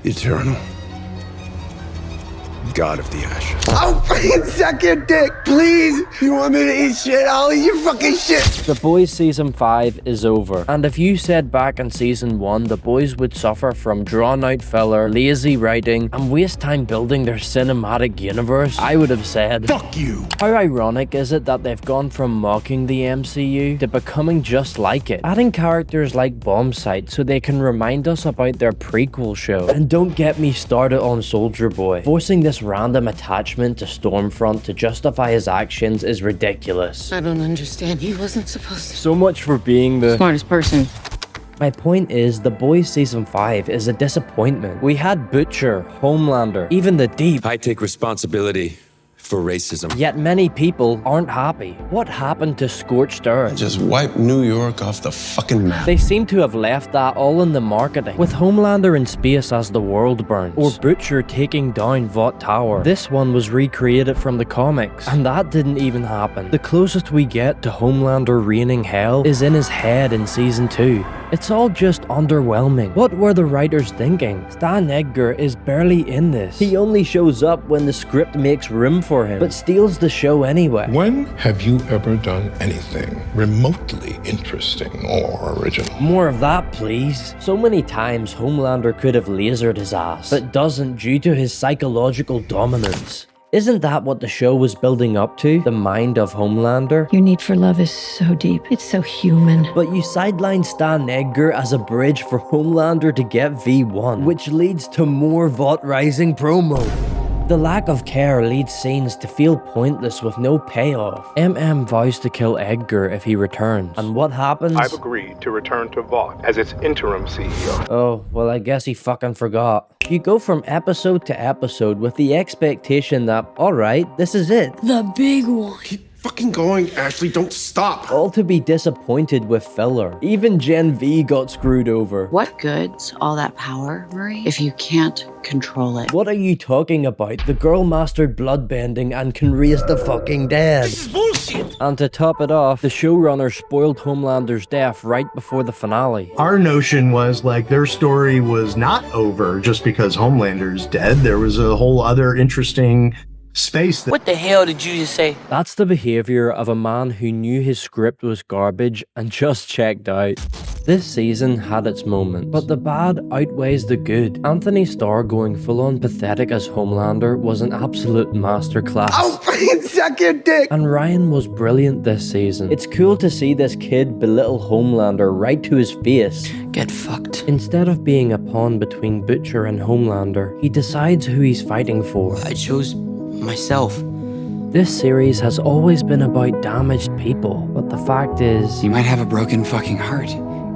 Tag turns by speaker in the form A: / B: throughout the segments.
A: Eternal God of the Ashes. I'll fucking suck your dick, please! You want me to eat shit? I'll eat your fucking shit!
B: The Boys Season 5 is over, and if you said back in Season 1 the boys would suffer from drawn-out filler, lazy writing, and waste time building their cinematic universe, I would have said,
A: Fuck you!
B: How ironic is it that they've gone from mocking the MCU to becoming just like it, adding characters like Bombsite so they can remind us about their prequel show. And don't get me started on Soldier Boy. Forcing this random attachment to Stormfront to justify his actions is ridiculous.
C: I don't understand. He wasn't supposed to.
B: So much for being the
C: Smartest person.
B: My point is, The Boys Season 5 is a disappointment. We had Butcher, Homelander, even the Deep.
D: I take responsibility for racism.
B: Yet many people aren't happy. What happened to Scorched Earth?
A: Just wipe New York off the fucking map.
B: They seem to have left that all in the marketing, with Homelander in space as the world burns, or Butcher taking down Vought Tower. This one was recreated from the comics, and that didn't even happen. The closest we get to Homelander reigning hell is in his head in Season 2. It's all just underwhelming. What were the writers thinking? Stan Edgar is barely in this. He only shows up when the script makes room for him, but steals the show anyway.
E: When have you ever done anything remotely interesting or original?
B: More of that, please. So many times Homelander could have lasered his ass, but doesn't due to his psychological dominance. Isn't that what the show was building up to? The mind of Homelander?
F: Your need for love is so deep. It's so human.
B: But you sidelined Stan Edgar as a bridge for Homelander to get V1, which leads to more Vought Rising promo. The lack of care leads scenes to feel pointless with no payoff. vows to kill Edgar if he returns. And what happens?
G: I've agreed to return to Vought as its interim CEO.
B: Oh, well, I guess he fucking forgot. You go from episode to episode with the expectation that, alright, this is it.
F: The big one.
A: Keep fucking going, Ashley. Don't stop.
B: All to be disappointed with filler. Even Gen V got screwed over.
C: What good's all that power, Marie, if you can't control it?
B: What are you talking about? The girl mastered bloodbending and can raise the fucking dead.
A: This is bullshit.
B: And to top it off, the showrunner spoiled Homelander's death right before the finale.
H: Our notion was like their story was not over just because Homelander's dead. There was a whole other interesting space.
C: What the hell did you just say?
B: That's the behavior of a man who knew his script was garbage and just checked out. This season had its moments, but the bad outweighs the good. Antony Starr going full-on pathetic as Homelander was an absolute masterclass.
A: I'll fucking suck your dick!
B: And Ryan was brilliant this season. It's cool to see this kid belittle Homelander right to his face.
C: Get fucked.
B: Instead of being a pawn between Butcher and Homelander, he decides who he's fighting for.
C: I chose myself.
B: This series has always been about damaged people, but the fact is...
I: You might have a broken fucking heart,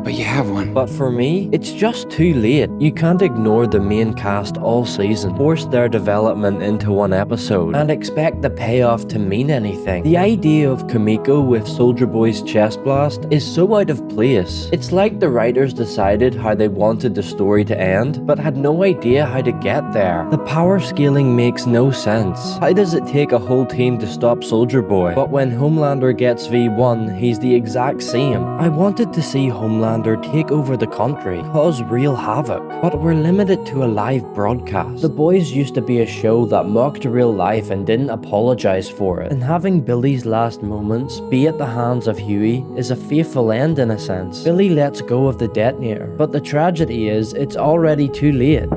I: but you have one.
B: But for me, it's just too late. You can't ignore the main cast all season, force their development into one episode, and expect the payoff to mean anything. The idea of Kamiko with Soldier Boy's chest blast is so out of place. It's like the writers decided how they wanted the story to end, but had no idea how to get there. The power scaling makes no sense. How does it take a whole team to stop Soldier Boy? But when Homelander gets V1, he's the exact same. I wanted to see Homelander take over the country, cause real havoc, but we're limited to a live broadcast. The Boys used to be a show that mocked real life and didn't apologize for it, and having Billy's last moments be at the hands of Hughie is a faithful end in a sense. Billy lets go of the detonator, but the tragedy is it's already too late.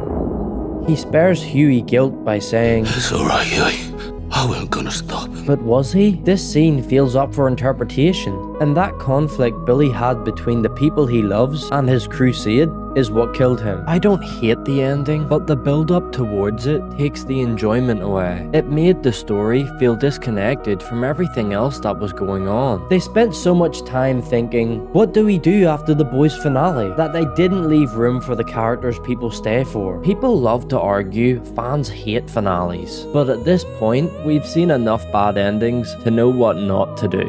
B: He spares Hughie guilt by saying,
A: It's alright, Hughie. I wasn't gonna stop him.
B: But was he? This scene feels up for interpretation, and that conflict Billy had between the people he loves and his crusade is what killed him. I don't hate the ending, but the build-up towards it takes the enjoyment away. It made the story feel disconnected from everything else that was going on. They spent so much time thinking, what do we do after the Boys finale, that they didn't leave room for the characters people stay for. People love to argue, fans hate finales, but at this point, we've seen enough bad endings to know what not to do.